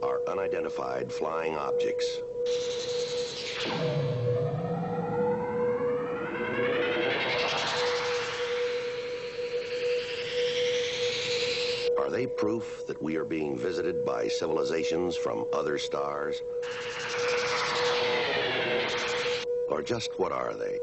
are unidentified flying objects. Are they proof that we are being visited by civilizations from other stars? Or just what are they?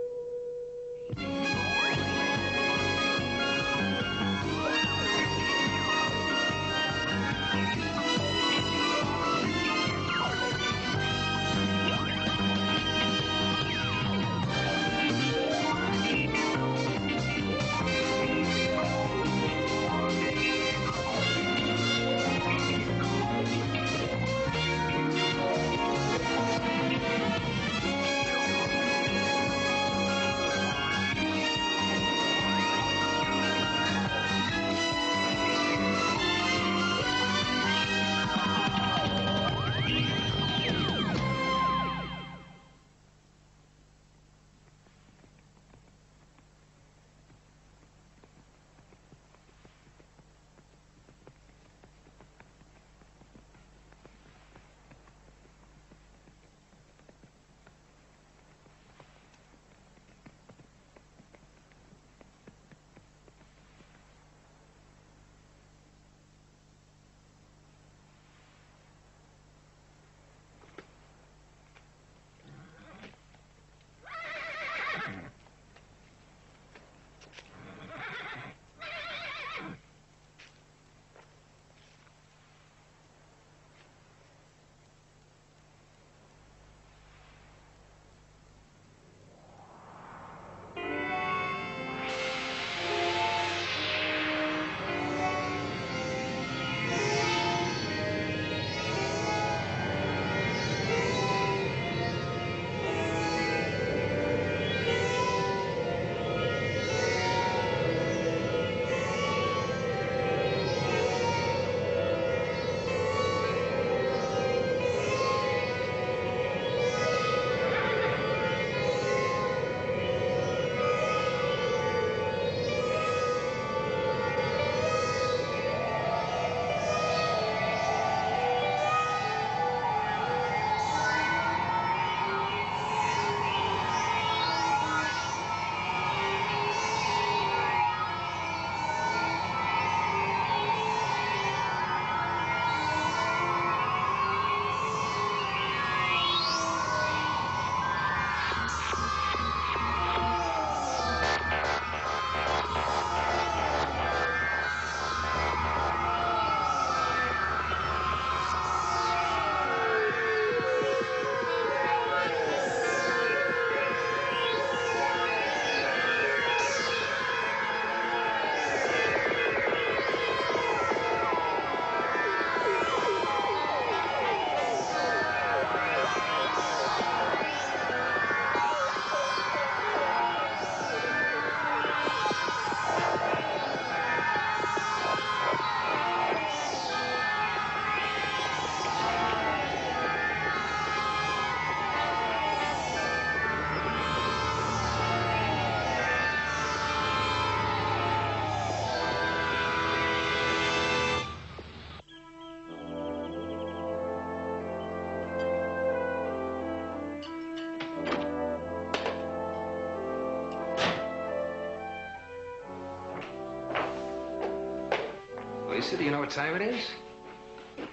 Lisa, do you know what time it is?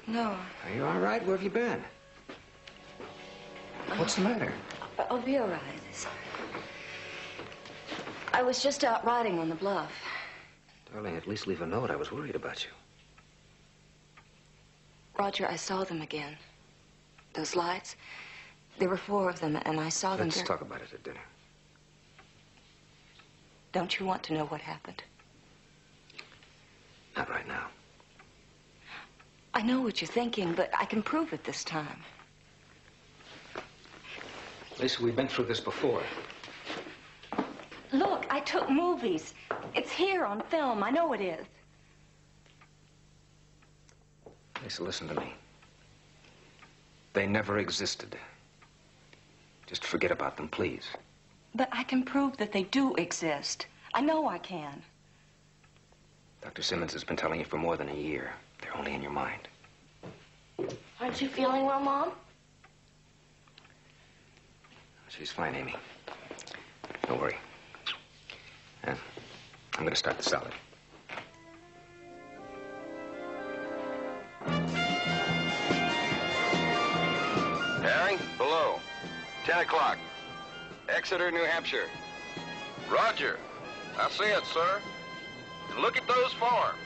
No. Are you all right? Where have you been? What's the matter? I'll be all right. I was just out riding on the bluff. Darling, at least leave a note. I was worried about you. Roger, I saw them again. Those lights. There were 4 of them, and I saw them. Let's talk about it at dinner. Don't you want to know what happened? Not right now. I know what you're thinking, but I can prove it this time. Lisa, we've been through this before. Look, I took movies. It's here on film. I know it is. Lisa, listen to me. They never existed. Just forget about them, please. But I can prove that they do exist. I know I can. Dr. Simmons has been telling you for more than a year. They're only in your mind. I Aren't you feeling well, Mom? She's fine, Amy. Don't worry. I'm going to start the salad. Harry, below. 10 o'clock. Exeter, New Hampshire. Roger. I see it, sir. And look at those farms.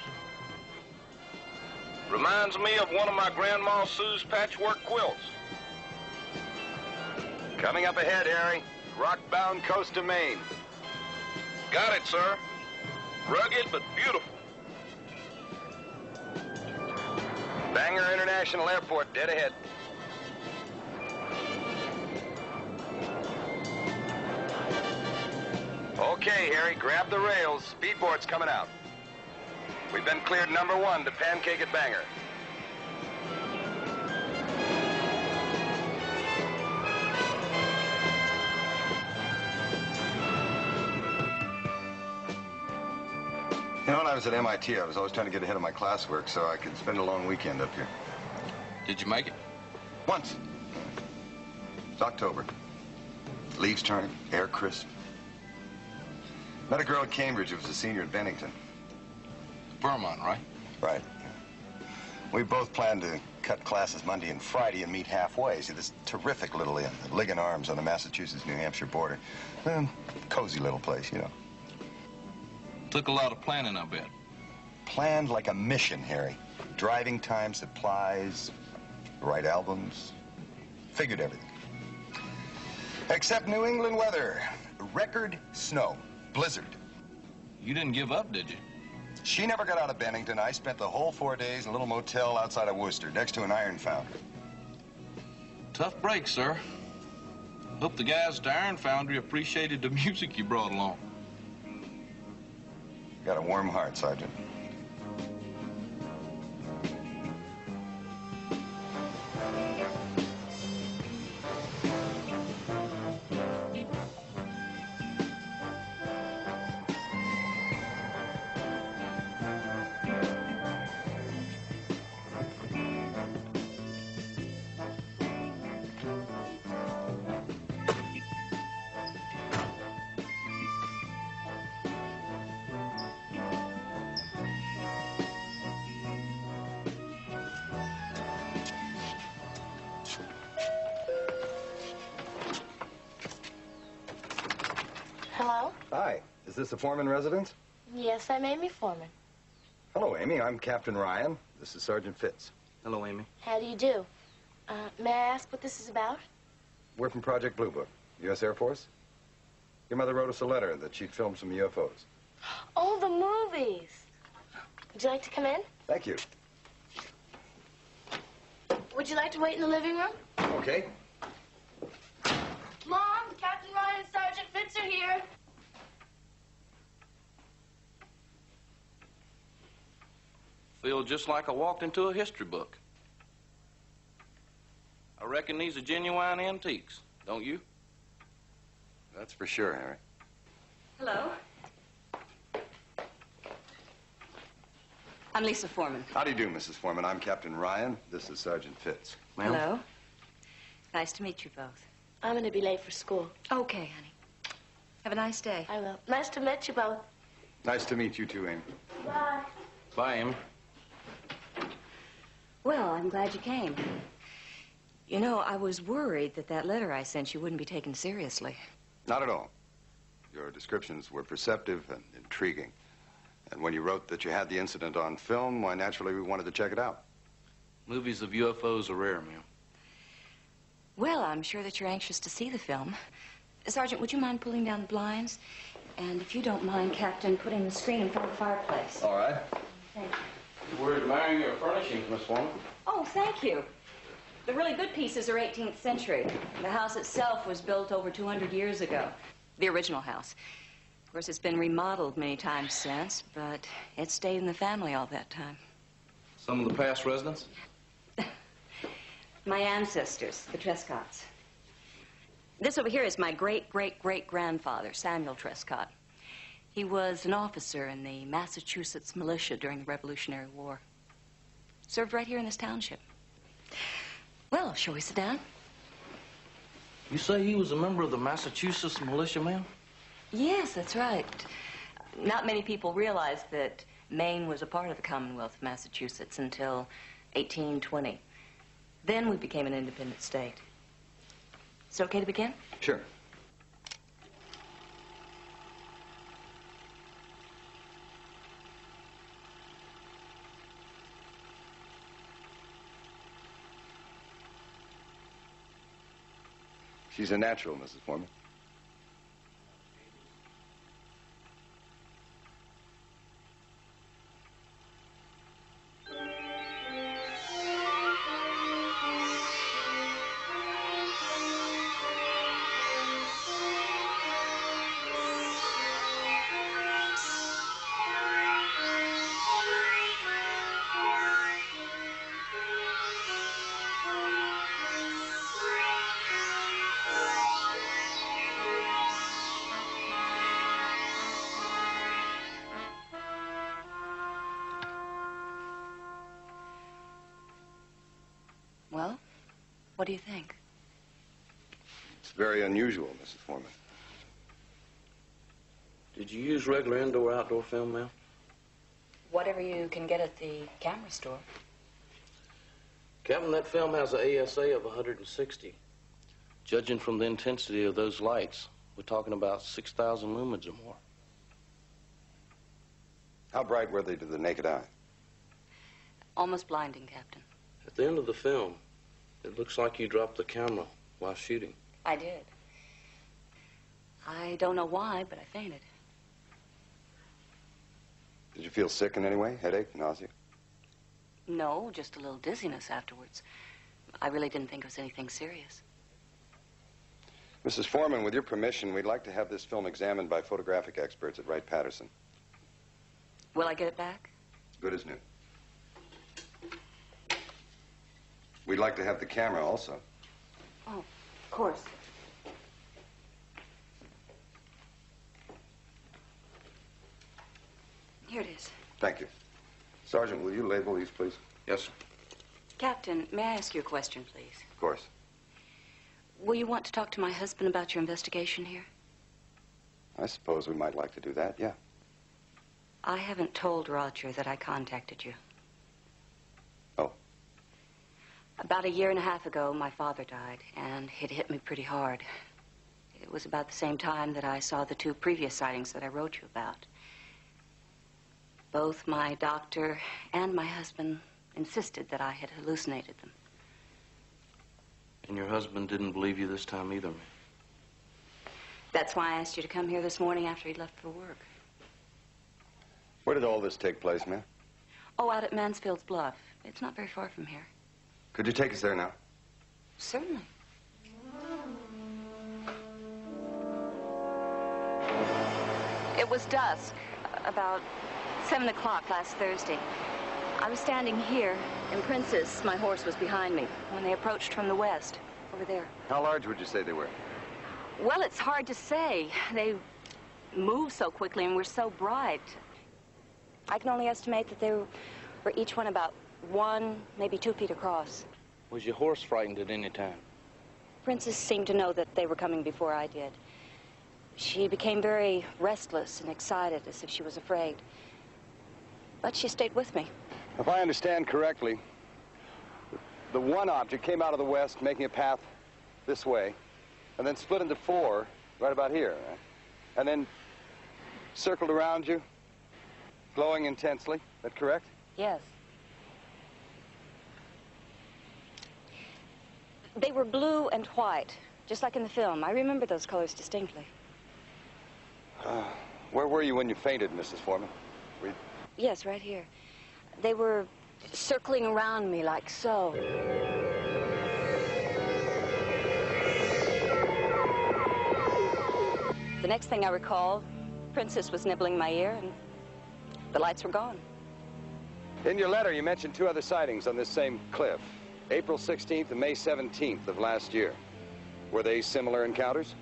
Reminds me of one of my Grandma Sue's patchwork quilts. Coming up ahead, Harry. Rock-bound coast to Maine. Got it, sir. Rugged but beautiful. Bangor International Airport, dead ahead. Okay, Harry, grab the rails. Speedboat's coming out. We've been cleared number 1 to pancake at Bangor. You know, when I was at MIT, I was always trying to get ahead of my classwork so I could spend a long weekend up here. Did you make it? Once. It's October. Leaves turning, air crisp. Met a girl at Cambridge who was a senior at Bennington. Vermont, right? Right. We both planned to cut classes Monday and Friday and meet halfway. See, this terrific little inn, the Ligon Arms on the Massachusetts-New Hampshire border. Cozy little place, you know. Took a lot of planning, I bet. Planned like a mission, Harry. Driving time, supplies, the right albums. Figured everything. Except New England weather. Record snow. Blizzard. You didn't give up, did you? She never got out of Bennington. I spent the whole 4 days in a little motel outside of Worcester, next to an iron foundry. Tough break, sir. Hope the guys at the iron foundry appreciated the music you brought along. Got a warm heart, Sergeant. Hello? Hi. Is this the Foreman residence? Yes, I'm Amy Foreman. Hello, Amy. I'm Captain Ryan. This is Sergeant Fitz. Hello, Amy. How do you do? May I ask what this is about? We're from Project Blue Book, U.S. Air Force. Your mother wrote us a letter that she'd filmed some UFOs. Oh, the movies. Would you like to come in? Thank you. Would you like to wait in the living room? Okay. Mom, Captain Ryan and Sergeant Fitz are here. Feel just like I walked into a history book. I reckon these are genuine antiques, don't you? That's for sure, Harry. Hello. I'm Lisa Foreman. How do you do, Mrs. Foreman? I'm Captain Ryan. This is Sergeant Fitz. Ma'am? Hello. Nice to meet you both. I'm going to be late for school. Okay, honey. Have a nice day. I will. Nice to meet you both. Nice to meet you too, Amy. Bye. Bye, Amy. Well, I'm glad you came. You know, I was worried that that letter I sent you wouldn't be taken seriously. Not at all. Your descriptions were perceptive and intriguing. And when you wrote that you had the incident on film, why, naturally, we wanted to check it out. Movies of UFOs are rare, ma'am. Well, I'm sure that you're anxious to see the film. Sergeant, would you mind pulling down the blinds? And if you don't mind, Captain, putting the screen in front of the fireplace. All right. Thank you. We're admiring your furnishings, Miss Foreman. Oh, thank you. The really good pieces are 18th century. The house itself was built over 200 years ago. The original house. Of course, it's been remodeled many times since, but it stayed in the family all that time. Some of the past residents? My ancestors, the Trescotts. This over here is my great-great-great-grandfather, Samuel Trescott. He was an officer in the Massachusetts militia during the Revolutionary War. Served right here in this township. Well, shall we sit down? You say he was a member of the Massachusetts militiamen? Yes, that's right. Not many people realize that Maine was a part of the Commonwealth of Massachusetts until 1820. Then we became an independent state. Is it okay to begin? Sure. She's a natural, Mrs. Foreman. Well, what do you think? It's very unusual, Mrs. Foreman. Did you use regular indoor-outdoor film, ma'am? Whatever you can get at the camera store. Captain, that film has an ASA of 160. Judging from the intensity of those lights, we're talking about 6,000 lumens or more. How bright were they to the naked eye? Almost blinding, Captain. At the end of the film, it looks like you dropped the camera while shooting. I did. I don't know why, but I fainted. Did you feel sick in any way? Headache, nausea? No, just a little dizziness afterwards. I really didn't think it was anything serious. Mrs. Foreman, with your permission, we'd like to have this film examined by photographic experts at Wright-Patterson. Will I get it back? Good as new. We'd like to have the camera also. Oh, of course. Here it is. Thank you. Sergeant, will you label these, please? Yes, sir. Captain, may I ask you a question, please? Of course. Will you want to talk to my husband about your investigation here? I suppose we might like to do that, yeah. I haven't told Roger that I contacted you. Oh. About 1.5 years ago, my father died, and it hit me pretty hard. It was about the same time that I saw the 2 previous sightings that I wrote you about. Both my doctor and my husband insisted that I had hallucinated them. And your husband didn't believe you this time either, ma'am? That's why I asked you to come here this morning after he'd left for work. Where did all this take place, ma'am? Oh, out at Mansfield's Bluff. It's not very far from here. Could you take us there now? Certainly. It was dusk, about 7 o'clock last Thursday. I was standing here, and Princess, my horse, was behind me when they approached from the west, over there. How large would you say they were? Well, it's hard to say. They move so quickly and were so bright. I can only estimate that they were each one about 1, maybe 2 feet across. Was your horse frightened at any time? Princess seemed to know that they were coming before I did. She became very restless and excited, as if she was afraid. But she stayed with me. If I understand correctly, the one object came out of the west, making a path this way, and then split into 4 right about here, right? And then circled around you, glowing intensely. Is that correct? Yes. They were blue and white, just like in the film. I remember those colors distinctly. Where were you when you fainted, Mrs. Foreman? Yes, right here. They were circling around me like so. The next thing I recall, Princess was nibbling my ear, and the lights were gone. In your letter, you mentioned 2 other sightings on this same cliff, April 16th and May 17th of last year. Were they similar encounters?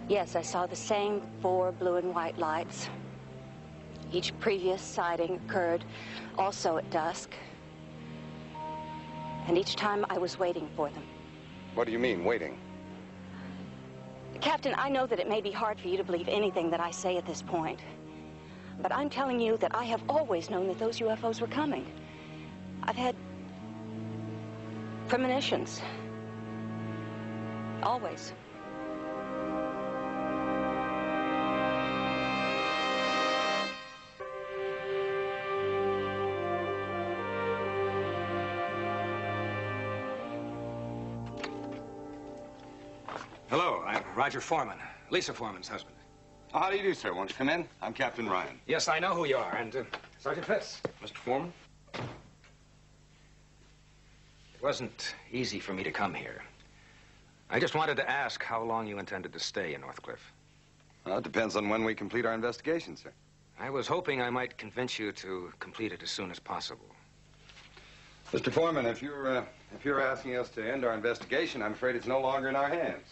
Yes, I saw the same 4 blue and white lights. Each previous sighting occurred also at dusk. And each time I was waiting for them. What do you mean, waiting? Captain, I know that it may be hard for you to believe anything that I say at this point. But I'm telling you that I have always known that those UFOs were coming. I've had premonitions. Always. Hello, I'm Roger Foreman, Lisa Foreman's husband. Oh, how do you do, sir? Won't you come in? I'm Captain Ryan. Yes, I know who you are, and Sergeant Fitz. Mr. Foreman? It wasn't easy for me to come here. I just wanted to ask how long you intended to stay in Northcliffe. Well, it depends on when we complete our investigation, sir. I was hoping I might convince you to complete it as soon as possible. Mr. Foreman, if you're asking us to end our investigation, I'm afraid it's no longer in our hands.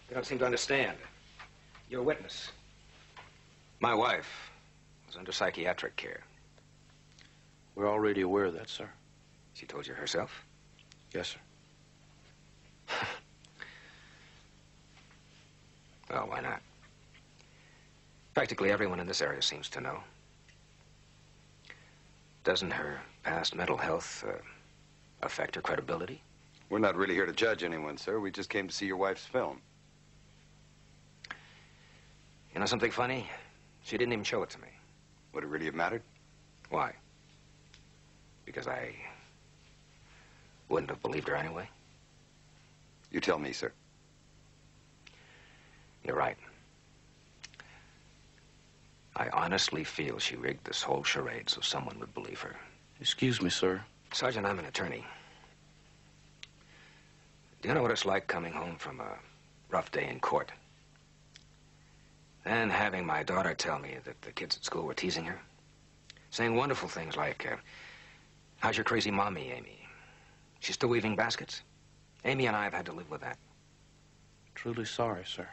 You don't seem to understand. You're a witness. My wife was under psychiatric care. We're already aware of that, sir. She told you herself? Yes, sir. Well, why not? Practically everyone in this area seems to know. Doesn't her past mental health affect her credibility? We're not really here to judge anyone, sir. We just came to see your wife's film. You know something funny? She didn't even show it to me. Would it really have mattered? Why? Because I wouldn't have believed her anyway? You tell me, sir. You're right. I honestly feel she rigged this whole charade so someone would believe her. Excuse me, sir. Sergeant, I'm an attorney. Do you know what it's like coming home from a rough day in court? Then having my daughter tell me that the kids at school were teasing her? Saying wonderful things like, how's your crazy mommy, Amy? She's still weaving baskets? Amy and I have had to live with that. Truly sorry, sir.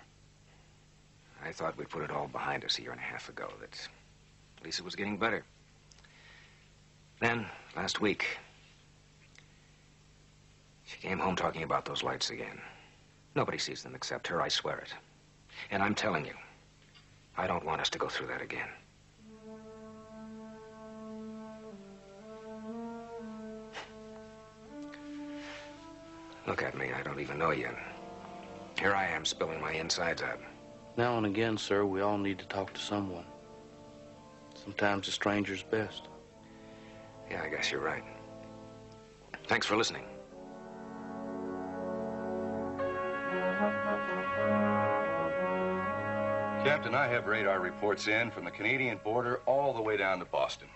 I thought we'd put it all behind us a year and a half ago, that Lisa was getting better. Then, last week, she came home talking about those lights again. Nobody sees them except her, I swear it. And I'm telling you, I don't want us to go through that again. Look at me, I don't even know you. Here I am, spilling my insides out. Now and again, sir, we all need to talk to someone. Sometimes a stranger's best. Yeah, I guess you're right. Thanks for listening. Captain, I have radar reports in from the Canadian border all the way down to Boston.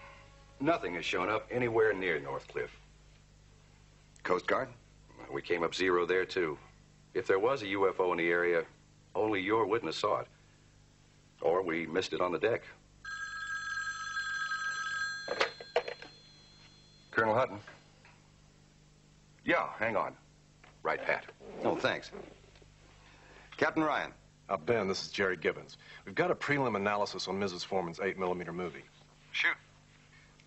Nothing has shown up anywhere near Northcliffe. Coast Guard? We came up zero there, too. If there was a UFO in the area, only your witness saw it. Or we missed it on the deck. Colonel Hutton? Yeah, hang on. Right, Pat. Oh, thanks. Captain Ryan. Ben, this is Jerry Gibbons. We've got a prelim analysis on Mrs. Foreman's 8mm movie. Shoot.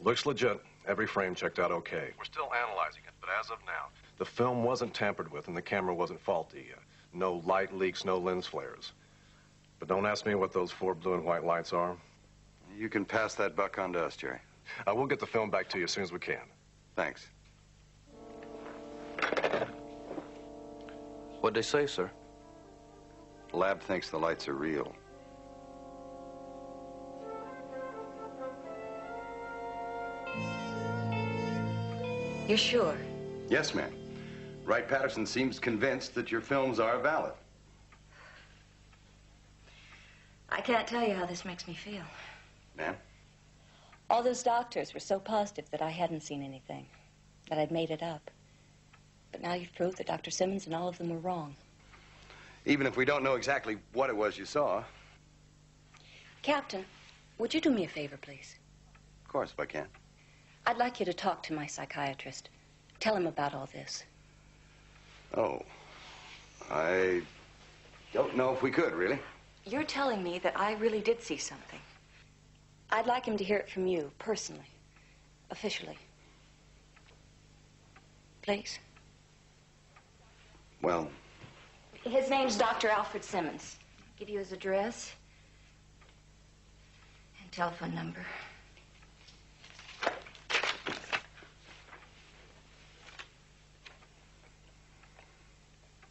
Looks legit. Every frame checked out okay. We're still analyzing it, but as of now, The film wasn't tampered with and the camera wasn't faulty. No light leaks, no lens flares. But don't ask me what those 4 blue and white lights are. You can pass that buck on to us, Jerry. We'll get the film back to you as soon as we can. Thanks. What'd they say, sir? The lab thinks the lights are real. You're sure? Yes, ma'am. Wright Patterson seems convinced that your films are valid. I can't tell you how this makes me feel. Ma'am? All those doctors were so positive that I hadn't seen anything, that I'd made it up. But now you've proved that Dr. Simmons and all of them were wrong. Even if we don't know exactly what it was you saw. Captain, would you do me a favor, please? Of course, if I can. I'd like you to talk to my psychiatrist. Tell him about all this. Oh. I don't know if we could, really. You're telling me that I really did see something. I'd like him to hear it from you, personally, officially. please? Well, His name's Dr. Alfred Simmons. I'll give you his address and telephone number.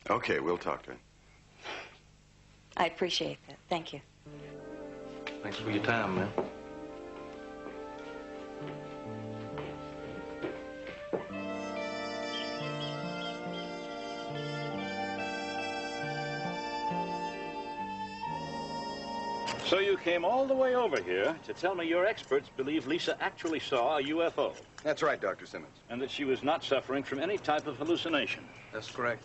Okay, we'll talk to him. I appreciate that. Thank you. Thanks for your time, man. So you came all the way over here to tell me your experts believe Lisa actually saw a UFO. That's right, Dr. Simmons. And that she was not suffering from any type of hallucination. That's correct.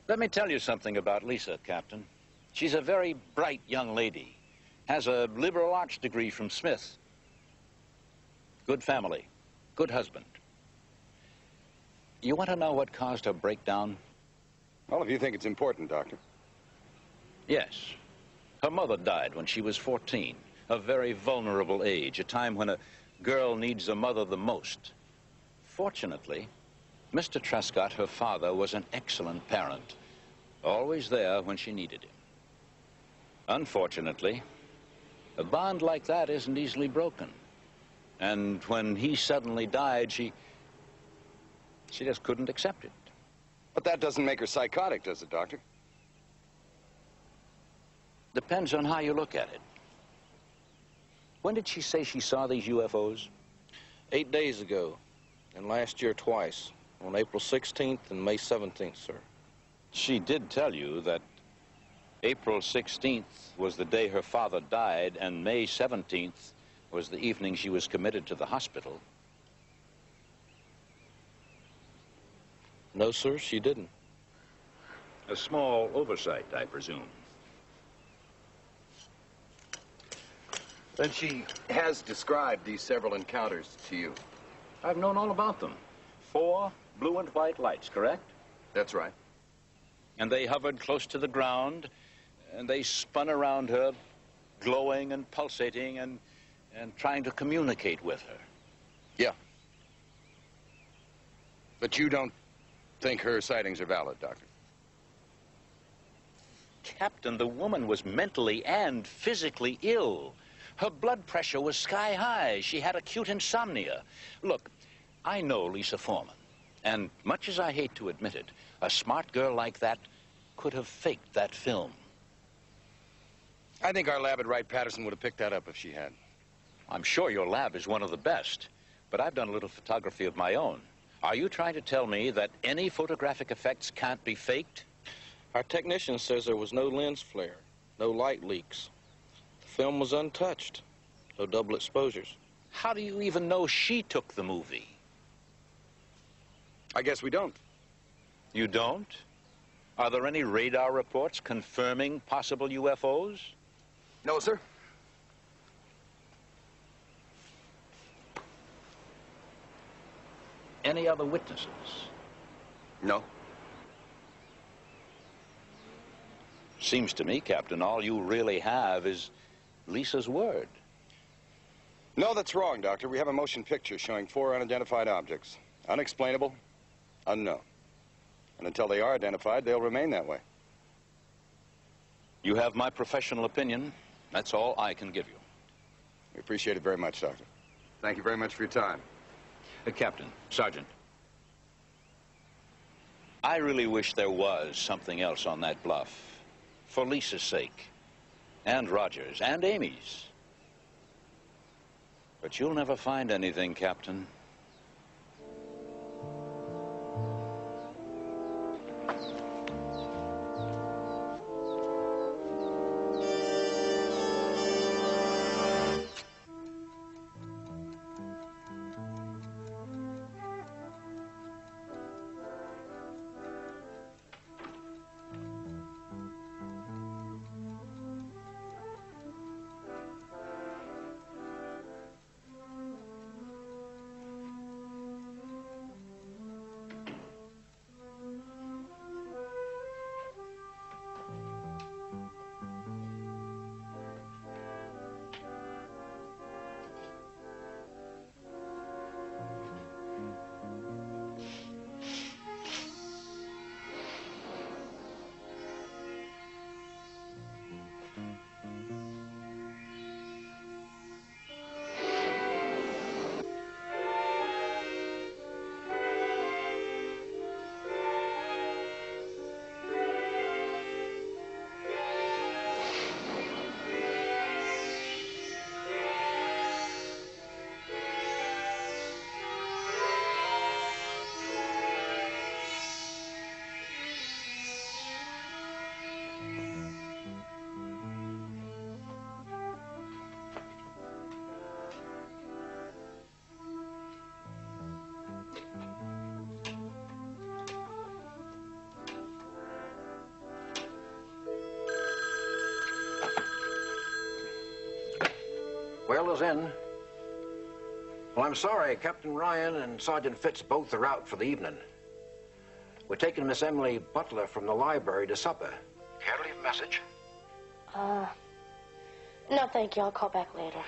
Let me tell you something about Lisa, Captain. She's a very bright young lady. Has a liberal arts degree from Smith. Good family. Good husband. You want to know what caused her breakdown? Well, if you think it's important, Doctor. Yes. Her mother died when she was 14, a very vulnerable age, a time when a girl needs a mother the most. Fortunately, Mr. Trescott, her father, was an excellent parent, always there when she needed him. Unfortunately, a bond like that isn't easily broken. And when he suddenly died, she just couldn't accept it. But that doesn't make her psychotic, does it, Doctor? Depends on how you look at it. When did she say she saw these UFOs? 8 days ago, and last year twice, on April 16th and May 17th, sir. She did tell you that April 16th was the day her father died, and May 17th was the evening she was committed to the hospital. No, sir, she didn't. A small oversight, I presume. Then she has described these several encounters to you. I've known all about them. 4 blue and white lights, correct? That's right. And they hovered close to the ground, and they spun around her, glowing and pulsating and trying to communicate with her. Yeah. But you don't think her sightings are valid, Doctor? Captain, the woman was mentally and physically ill. Her blood pressure was sky high. She had acute insomnia. Look, I know Lisa Foreman, and much as I hate to admit it, a smart girl like that could have faked that film. I think our lab at Wright-Patterson would have picked that up if she had. I'm sure your lab is one of the best, but I've done a little photography of my own. Are you trying to tell me that any photographic effects can't be faked? Our technician says there was no lens flare, no light leaks. The film was untouched, no double exposures. How do you even know she took the movie? I guess we don't. You don't? Are there any radar reports confirming possible UFOs? No, sir. Any other witnesses? No. Seems to me, Captain, all you really have is Lisa's word. No, that's wrong, Doctor. We have a motion picture showing 4 unidentified objects. Unexplainable, unknown. And until they are identified, they'll remain that way. You have my professional opinion. That's all I can give you. We appreciate it very much, Doctor. Thank you very much for your time. Captain, Sergeant, I really wish there was something else on that bluff. For Lisa's sake, and Roger's, and Amy's. But you'll never find anything, Captain. Bill's in. Well, I'm sorry. Captain Ryan and Sergeant Fitz both are out for the evening. We're taking Miss Emily Butler from the library to supper. Care to leave a message? No, thank you. I'll call back later.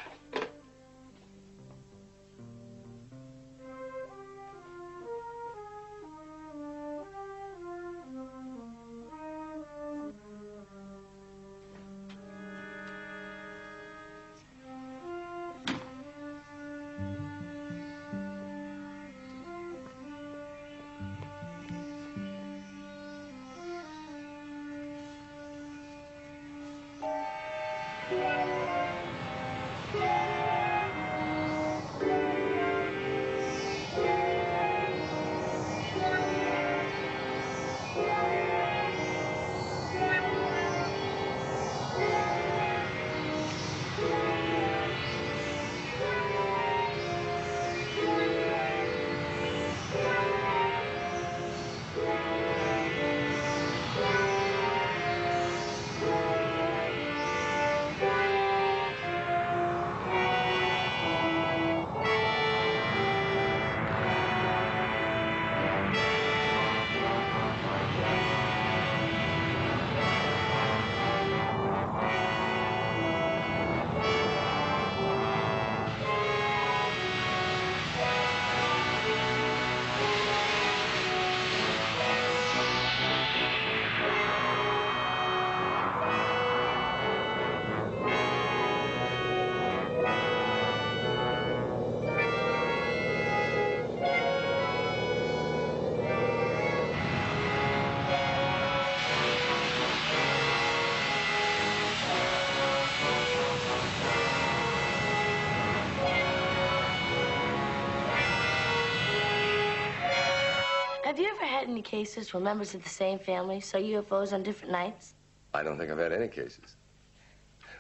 Have you ever had any cases where members of the same family saw UFOs on different nights? I don't think I've had any cases.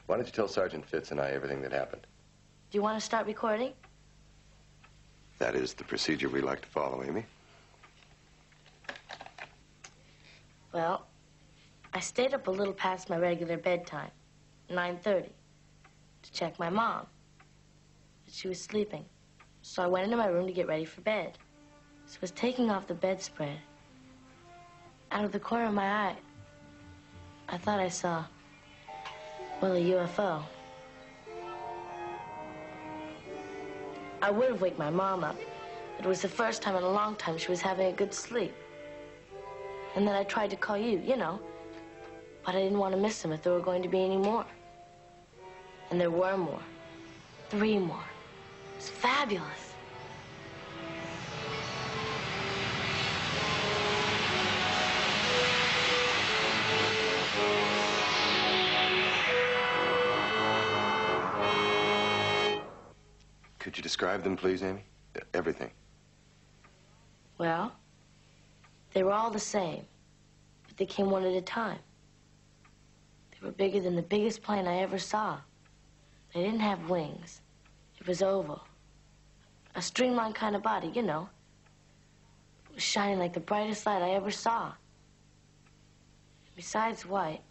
Why don't you tell Sergeant Fitz and I everything that happened? Do you want to start recording? That is the procedure we like to follow, Amy. Well, I stayed up a little past my regular bedtime, 9:30, to check my mom. But she was sleeping, so I went into my room to get ready for bed. So I was taking off the bedspread. Out of the corner of my eye, I thought I saw, well, a UFO. I would have waked my mom up. It was the first time in a long time she was having a good sleep. And then I tried to call you, you know. But I didn't want to miss them if there were going to be any more. And there were more. 3 more. It was fabulous. Could you describe them, please, Amy? Everything. Well, they were all the same, but they came one at a time. They were bigger than the biggest plane I ever saw. They didn't have wings. It was oval. A streamlined kind of body, you know. It was shining like the brightest light I ever saw. Besides white,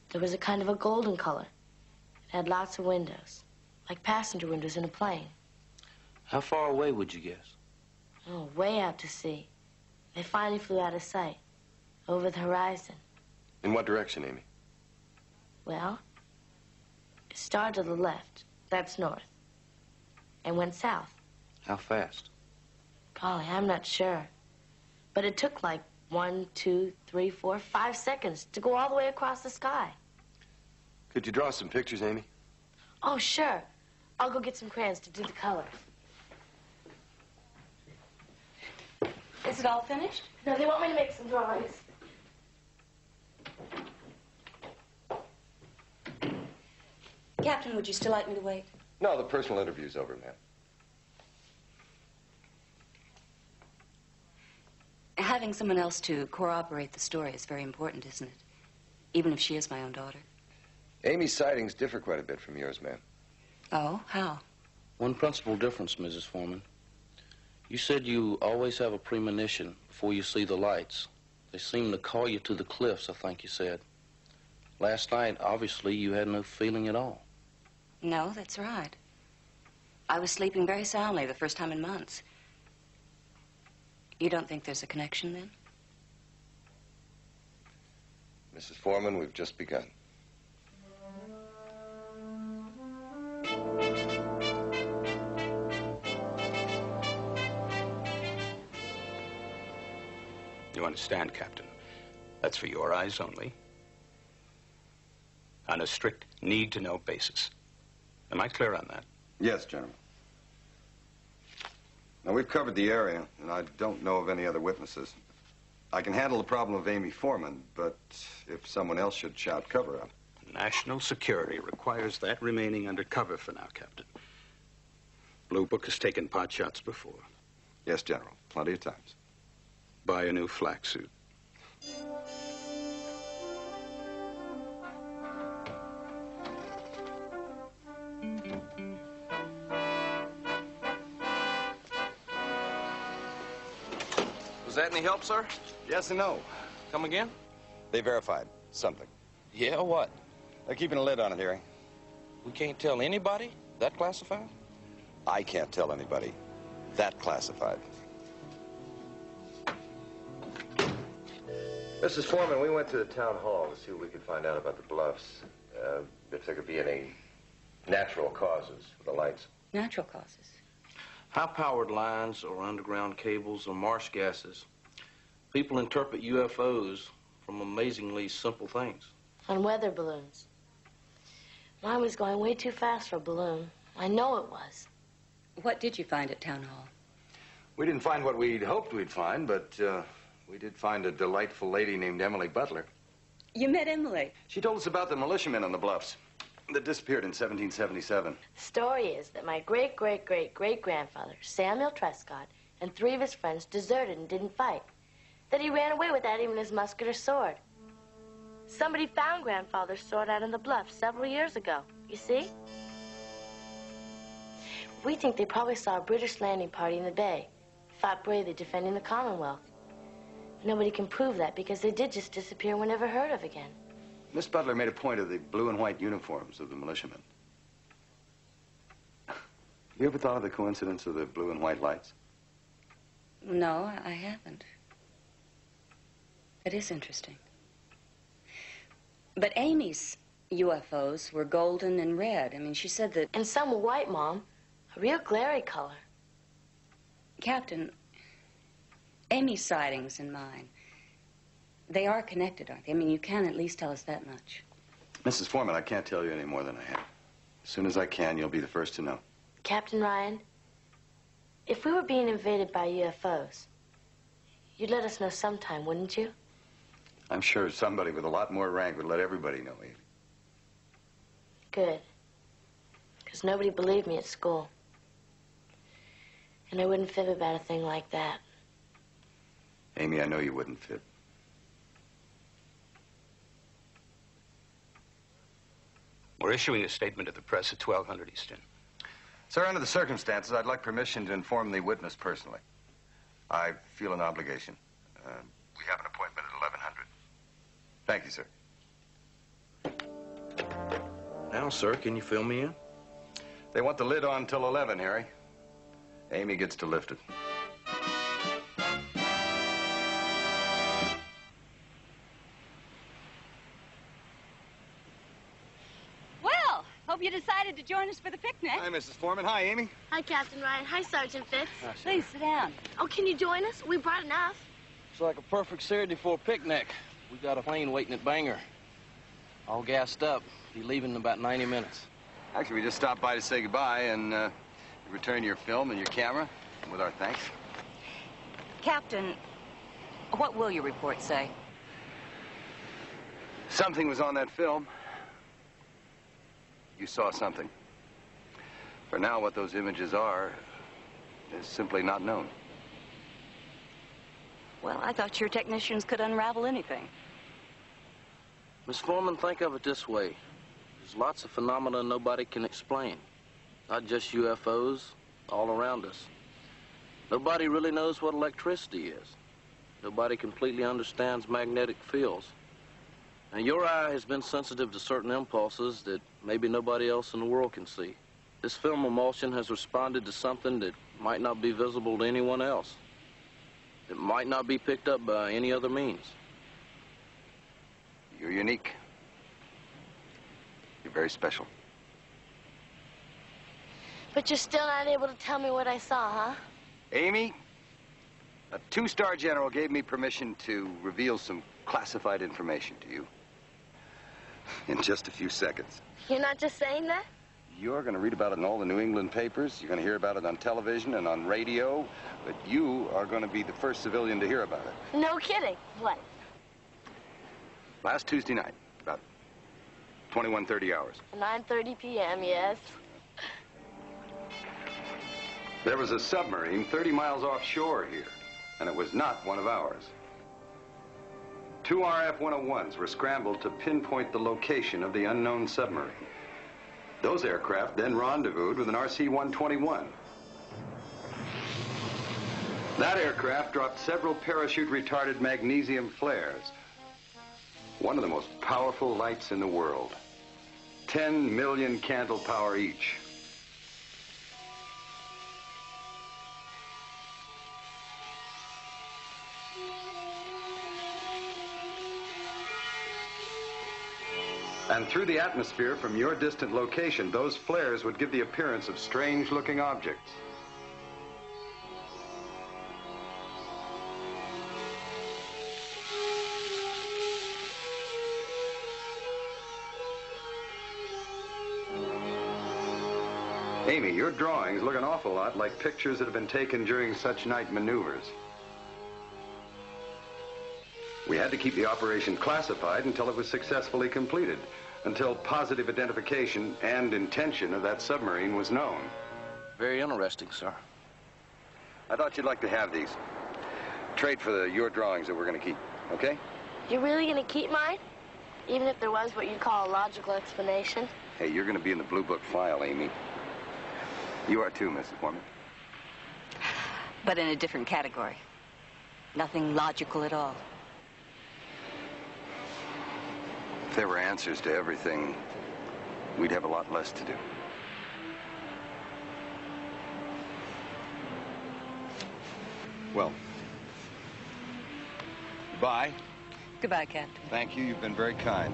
there was a kind of a golden color. It had lots of windows, like passenger windows in a plane. How far away would you guess? Oh, way out to sea. They finally flew out of sight, over the horizon. In what direction, Amy? Well, it started to the left. That's north. And went south. How fast? Golly, I'm not sure. But it took like 1, 2, 3, 4, 5 seconds to go all the way across the sky. Could you draw some pictures, Amy? Oh, sure. I'll go get some crayons to do the colors. Is it all finished? No, they want me to make some drawings. Captain, would you still like me to wait? No, the personal interview's over, ma'am. Having someone else to corroborate the story is very important, isn't it? Even if she is my own daughter. Amy's sightings differ quite a bit from yours, ma'am. Oh, how? One principal difference, Mrs. Foreman. You said you always have a premonition before you see the lights. They seem to call you to the cliffs, I think you said. Last night, obviously, you had no feeling at all. No, that's right. I was sleeping very soundly the first time in months. You don't think there's a connection then? Mrs. Foreman, we've just begun. You understand, Captain? That's for your eyes only. On a strict need-to-know basis. Am I clear on that? Yes, General. Now, we've covered the area, and I don't know of any other witnesses. I can handle the problem of Amy Foreman, but if someone else should shout cover up. National security requires that remaining undercover for now, Captain. Blue Book has taken pot shots before. Yes, General. Plenty of times. Buy a new flak suit. Was that any help, sir? Yes and no. Come again? They verified something. Yeah, what? They're keeping a lid on it, Harry. We can't tell anybody? That classified? I can't tell anybody. That classified. Mrs. Foreman, we went to the town hall to see what we could find out about the bluffs. If there could be any natural causes for the lights. Natural causes. High-powered lines or underground cables or marsh gases. People interpret UFOs from amazingly simple things. On weather balloons. Mine was going way too fast for a balloon. I know it was. What did you find at Town Hall? We didn't find what we'd hoped we'd find, but we did find a delightful lady named Emily Butler. You met Emily? She told us about the militiamen on the bluffs that disappeared in 1777. The story is that my great-great-great-great-grandfather, Samuel Trescott, and 3 of his friends deserted and didn't fight. That he ran away without even his musket or sword. Somebody found Grandfather's sword out on the bluff several years ago. You see? We think they probably saw a British landing party in the bay, fought bravely defending the Commonwealth. Nobody can prove that because they did just disappear and were never heard of again. Miss Butler made a point of the blue and white uniforms of the militiamen. You ever thought of the coincidence of the blue and white lights? No, I haven't. It is interesting. But Amy's UFOs were golden and red. I mean, she said that... And some were white, Mom. A real glary color. Captain, Amy's sightings and mine, they are connected, aren't they? I mean, you can at least tell us that much. Mrs. Foreman, I can't tell you any more than I have. As soon as I can, you'll be the first to know. Captain Ryan, if we were being invaded by UFOs, you'd let us know sometime, wouldn't you? I'm sure somebody with a lot more rank would let everybody know, Amy. Good. Because nobody believed me at school. And I wouldn't fib about a thing like that. Amy, I know you wouldn't fib. We're issuing a statement to the press at 1200 Eastern. Sir, under the circumstances, I'd like permission to inform the witness personally. I feel an obligation. We have an appointment at 1100. Thank you, sir. Now, sir, can you fill me in? They want the lid on till 11, Harry. Amy gets to lift it. Well, hope you decided to join us for the picnic. Hi, Mrs. Foreman. Hi, Amy. Hi, Captain Ryan. Hi, Sergeant Fitz. Please sit down. Oh, can you join us? We brought enough. It's like a perfect Saturday for a picnic. We got a plane waiting at Bangor. All gassed up. Be leaving in about 90 minutes. Actually, we just stopped by to say goodbye and return your film and your camera with our thanks. Captain, what will your report say? Something was on that film. You saw something. For now, what those images are is simply not known. Well, I thought your technicians could unravel anything. Miss Foreman, think of it this way. There's lots of phenomena nobody can explain. Not just UFOs, all around us. Nobody really knows what electricity is. Nobody completely understands magnetic fields. And your eye has been sensitive to certain impulses that maybe nobody else in the world can see. This film emulsion has responded to something that might not be visible to anyone else. It might not be picked up by any other means. You're unique. You're very special. But you're still not able to tell me what I saw, huh? Amy, a two-star general gave me permission to reveal some classified information to you in just a few seconds. You're not just saying that? You're going to read about it in all the New England papers. You're going to hear about it on television and on radio. But you are going to be the first civilian to hear about it. No kidding. What? Last Tuesday night, about 21:30 hours. 9:30 p.m., yes. There was a submarine 30 miles offshore here, and it was not one of ours. 2 RF-101s were scrambled to pinpoint the location of the unknown submarine. Those aircraft then rendezvoused with an RC-121. That aircraft dropped several parachute-retarded magnesium flares. One of the most powerful lights in the world. 10 million candle power each. And through the atmosphere from your distant location, those flares would give the appearance of strange-looking objects. Amy, your drawings look an awful lot like pictures that have been taken during such night maneuvers. We had to keep the operation classified until it was successfully completed, until positive identification and intention of that submarine was known. Very interesting, sir. I thought you'd like to have these. Trade for your drawings that we're going to keep, okay? You're really going to keep mine? Even if there was what you call a logical explanation? Hey, you're going to be in the Blue Book file, Amy. You are too, Mrs. Foreman. But in a different category. Nothing logical at all. If there were answers to everything, we'd have a lot less to do. Well, goodbye. Goodbye, Captain. Thank you. You've been very kind.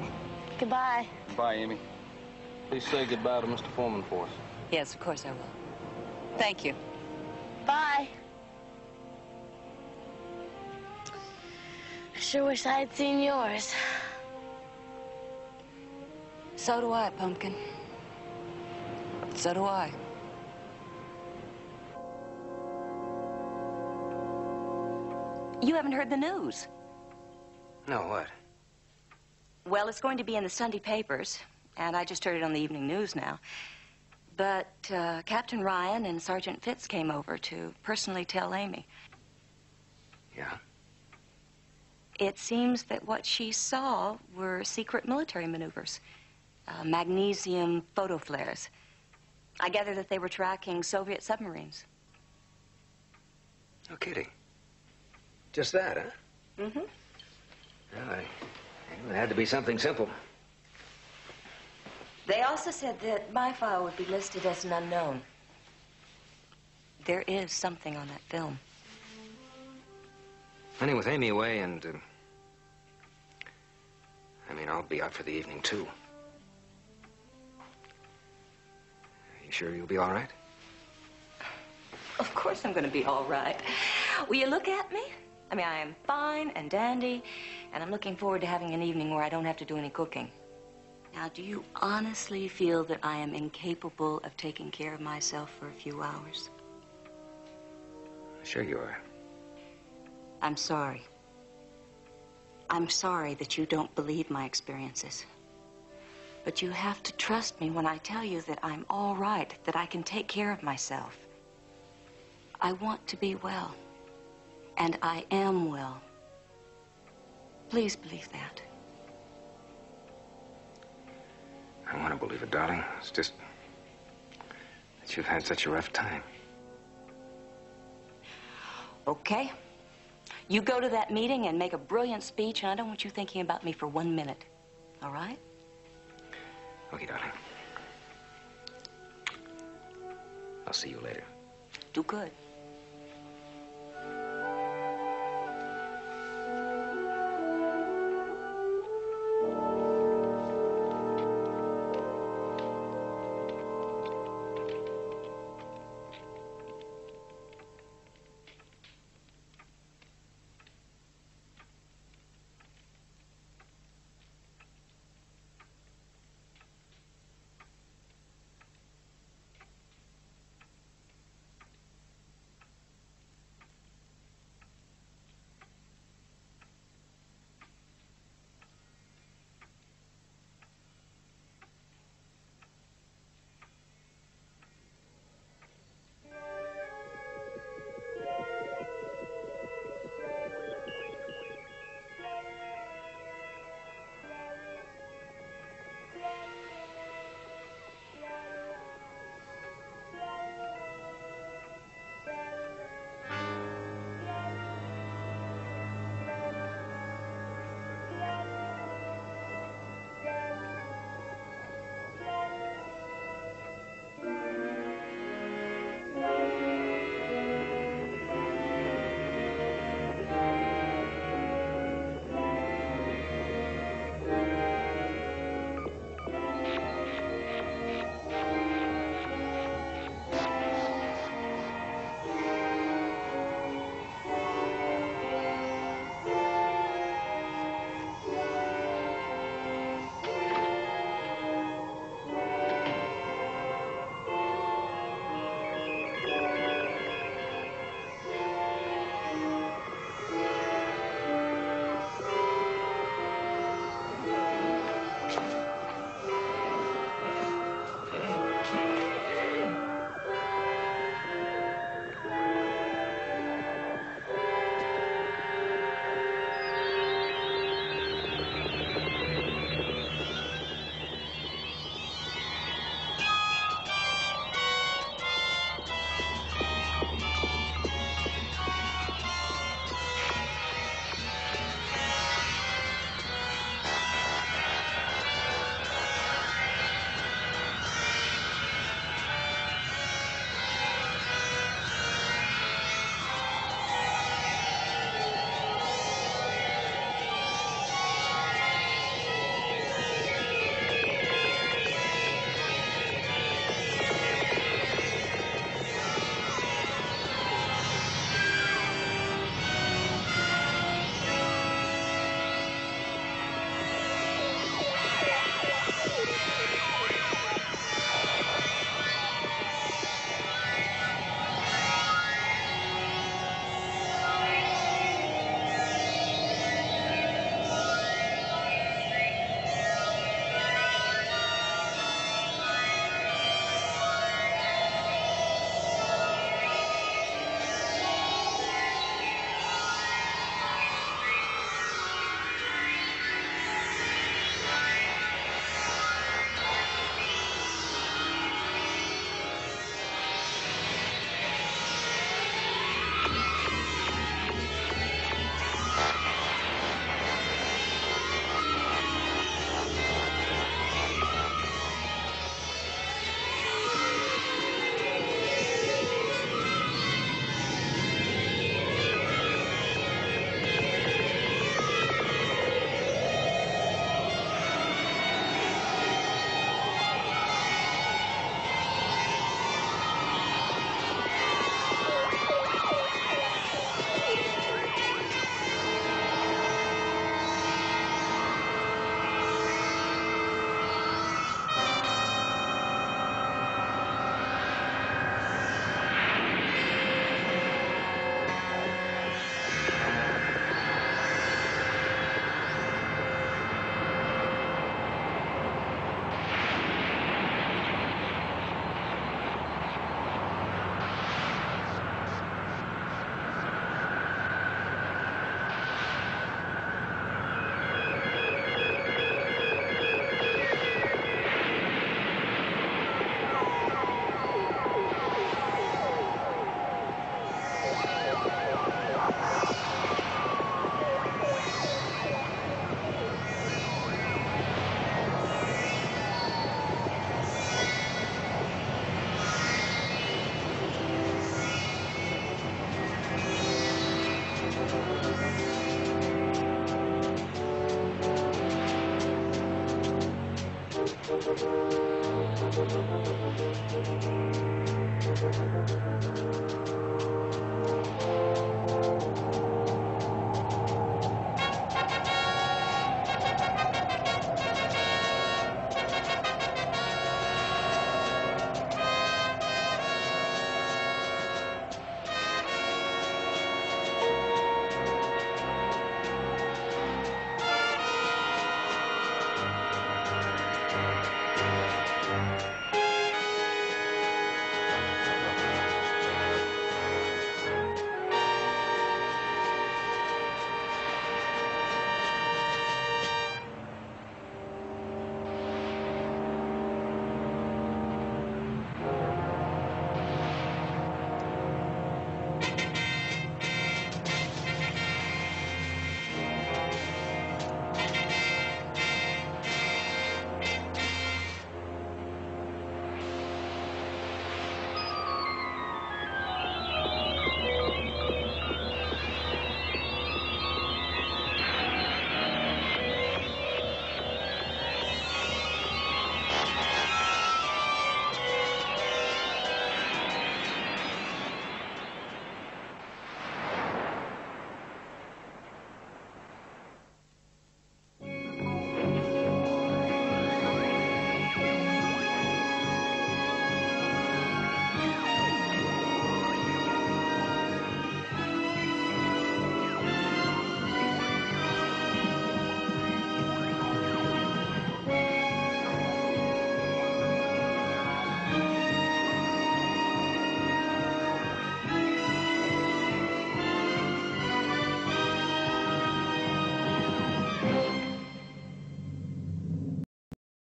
Goodbye. Goodbye, Amy. Please say goodbye to Mr. Foreman for us. Yes, of course I will. Thank you. Bye. I sure wish I had seen yours. So do I, Pumpkin. So do I. You haven't heard the news. No, what? Well, it's going to be in the Sunday papers, and I just heard it on the evening news now. But Captain Ryan and Sergeant Fitz came over to personally tell Amy. Yeah? It seems that what she saw were secret military maneuvers. Magnesium photo flares. I gather that they were tracking Soviet submarines. No kidding. Just that, huh? Mm-hmm. Well, it had to be something simple. They also said that my file would be listed as an unknown. There is something on that film. Honey, with Amy away and... I'll be out for the evening, too. You sure you'll be all right? Of course I'm going to be all right. Will you look at me? I am fine and dandy, and I'm looking forward to having an evening where I don't have to do any cooking. Now, do you honestly feel that I am incapable of taking care of myself for a few hours? Sure you are. I'm sorry. I'm sorry that you don't believe my experiences. But you have to trust me when I tell you that I'm all right, that I can take care of myself. I want to be well, and I am well. Please believe that. I want to believe it, darling. It's just that you've had such a rough time. Okay. You go to that meeting and make a brilliant speech, and I don't want you thinking about me for 1 minute. All right? Okay, darling. I'll see you later. Do good.